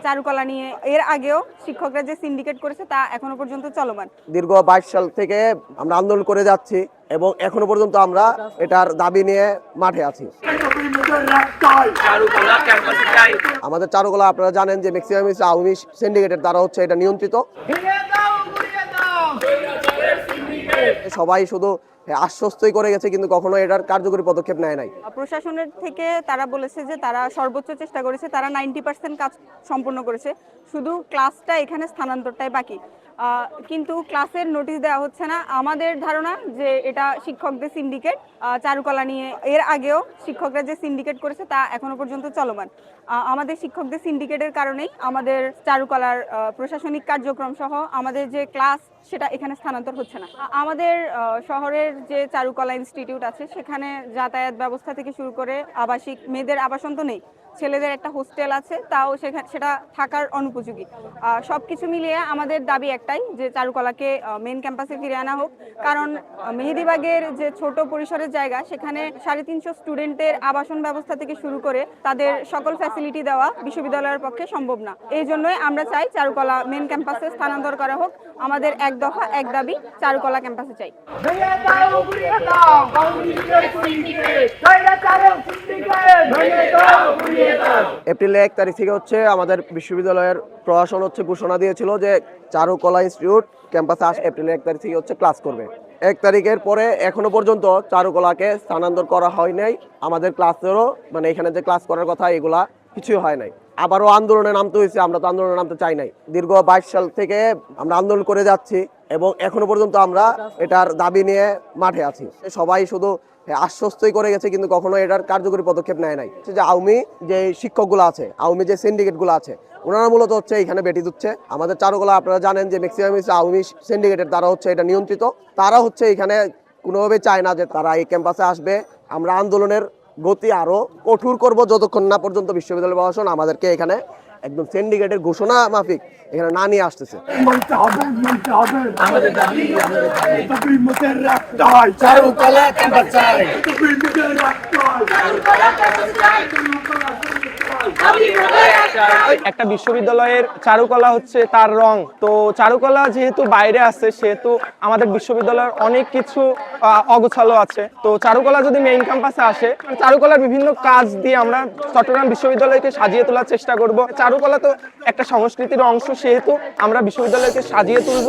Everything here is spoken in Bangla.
চারুকলা নিয়ে এর আগেও শিক্ষকরা যে সিন্ডিকেট করেছে তা এখনো পর্যন্ত চলমান। দীর্ঘ 22 সাল থেকে আমরা আন্দোলন করে যাচ্ছি এবং এখনো পর্যন্ত আমরা এটার দাবি নিয়ে মাঠে আছি। আমাদের চারুকলা আপনারা জানেন যে ম্যাক্সিমাম আওয়ামী সিন্ডিকেটের দ্বারা হচ্ছে এটা নিয়ন্ত্রিত। সবাই শুধু আশ্বস্তই করে গেছে, কিন্তু কখনো এটার কার্যকরী পদক্ষেপ নেয় নাই। প্রশাসনের থেকে তারা বলেছে যে তারা সর্বোচ্চ চেষ্টা করেছে, তারা 90% কাজ সম্পূর্ণ করেছে, শুধু ক্লাসটা এখানে স্থানান্তরটাই বাকি। কিন্তু ক্লাসের নোটিশ দেওয়া হচ্ছে না। আমাদের ধারণা যে এটা শিক্ষকদের সিন্ডিকেট। চারুকলা নিয়ে এর আগেও শিক্ষকরা যে সিন্ডিকেট করেছে তা এখনো পর্যন্ত চলমান। আমাদের শিক্ষকদের সিন্ডিকেটের কারণেই আমাদের চারুকলার প্রশাসনিক কার্যক্রম সহ আমাদের যে ক্লাস সেটা এখানে স্থানান্তর হচ্ছে না। আমাদের শহরের যে চারুকলা ইনস্টিটিউট আছে সেখানে যাতায়াত ব্যবস্থা থেকে শুরু করে আবাসিক, মেয়েদের আবাসন তো নেই, ছেলেদের একটা হোস্টেল আছে, তাও সেটা থাকার অনুপযোগী। সবকিছু মিলিয়ে আমাদের দাবি একটাই যে চারুকলাকে মেইন ক্যাম্পাসে ফিরে আনা হোক। কারণ মেহেদীবাগের যে ছোট পরিসরের জায়গা, সেখানে 350 স্টুডেন্টের আবাসন ব্যবস্থা থেকে শুরু করে তাদের সকল ফ্যাসিলিটি দেওয়া বিশ্ববিদ্যালয়ের পক্ষে সম্ভব না। এই জন্যই আমরা চাই চারুকলা মেইন ক্যাম্পাসে স্থানান্তর করা হোক। আমাদের এক দফা এক দাবি, চারুকলা ক্যাম্পাসে চাই। এপ্রিল 1 তারিখ থেকে হচ্ছে আমাদের বিশ্ববিদ্যালয়ের প্রশাসন হচ্ছে ঘোষণা দিয়েছিল যে চারুকলা ইনস্টিটিউট ক্যাম্পাসে এপ্রিল 1 তারিখ থেকে হচ্ছে ক্লাস করবে। 1 তারিখের পরে এখনো পর্যন্ত চারুকলাকে স্থানান্তর করা হয় নাই। আমাদের ক্লাসেরও মানে এখানে যে ক্লাস করার কথা এগুলা কিছুই হয় নাই। আবারও আন্দোলনে নামতে হয়েছে, আমরা তো আন্দোলনে নামতে চাই নাই। দীর্ঘ 22 সাল থেকে আমরা আন্দোলন করে যাচ্ছি এবং এখনো পর্যন্ত আমরা এটার দাবি নিয়ে মাঠে আছি। সবাই শুধু আশ্বস্তই করে গেছে, কিন্তু কখনো এটার কার্যকরী পদক্ষেপ নেয় নাই। যে আওয়ামী যে শিক্ষকগুলো আছে, আওয়ামী যে সিন্ডিকেটগুলো আছে, ওনারা মূলত হচ্ছে এখানে বেটি দিচ্ছে। আমাদের চারুকলা আপনারা জানেন যে ম্যাক্সিমাম আওয়ামী সিন্ডিকেটের দ্বারা হচ্ছে এটা নিয়ন্ত্রিত। তারা হচ্ছে এখানে কোনোভাবে চায় না যে তারা এই ক্যাম্পাসে আসবে। আমরা আন্দোলনের গতি আরো কঠোর করব যতক্ষণ না পর্যন্ত বিশ্ববিদ্যালয় প্রশাসন আমাদেরকে এখানে একদম সিন্ডিকেটের ঘোষণা মাফিক এখানে না নিয়ে আসতেছে। একটা বিশ্ববিদ্যালয়ের চারুকলা হচ্ছে তার রং। তো চারুকলা যেহেতু বাইরে আছে, সেহেতু আমাদের বিশ্ববিদ্যালয়ের অনেক কিছু অগোছালো আছে। তো চারুকলা যদি মেইন ক্যাম্পাসে আসে, চারুকলার বিভিন্ন কাজ দিয়ে আমরা চট্টগ্রাম বিশ্ববিদ্যালয়কে সাজিয়ে তোলার চেষ্টা করব। চারুকলা তো একটা সংস্কৃতির অংশ, সেহেতু আমরা বিশ্ববিদ্যালয়কে সাজিয়ে তুলব।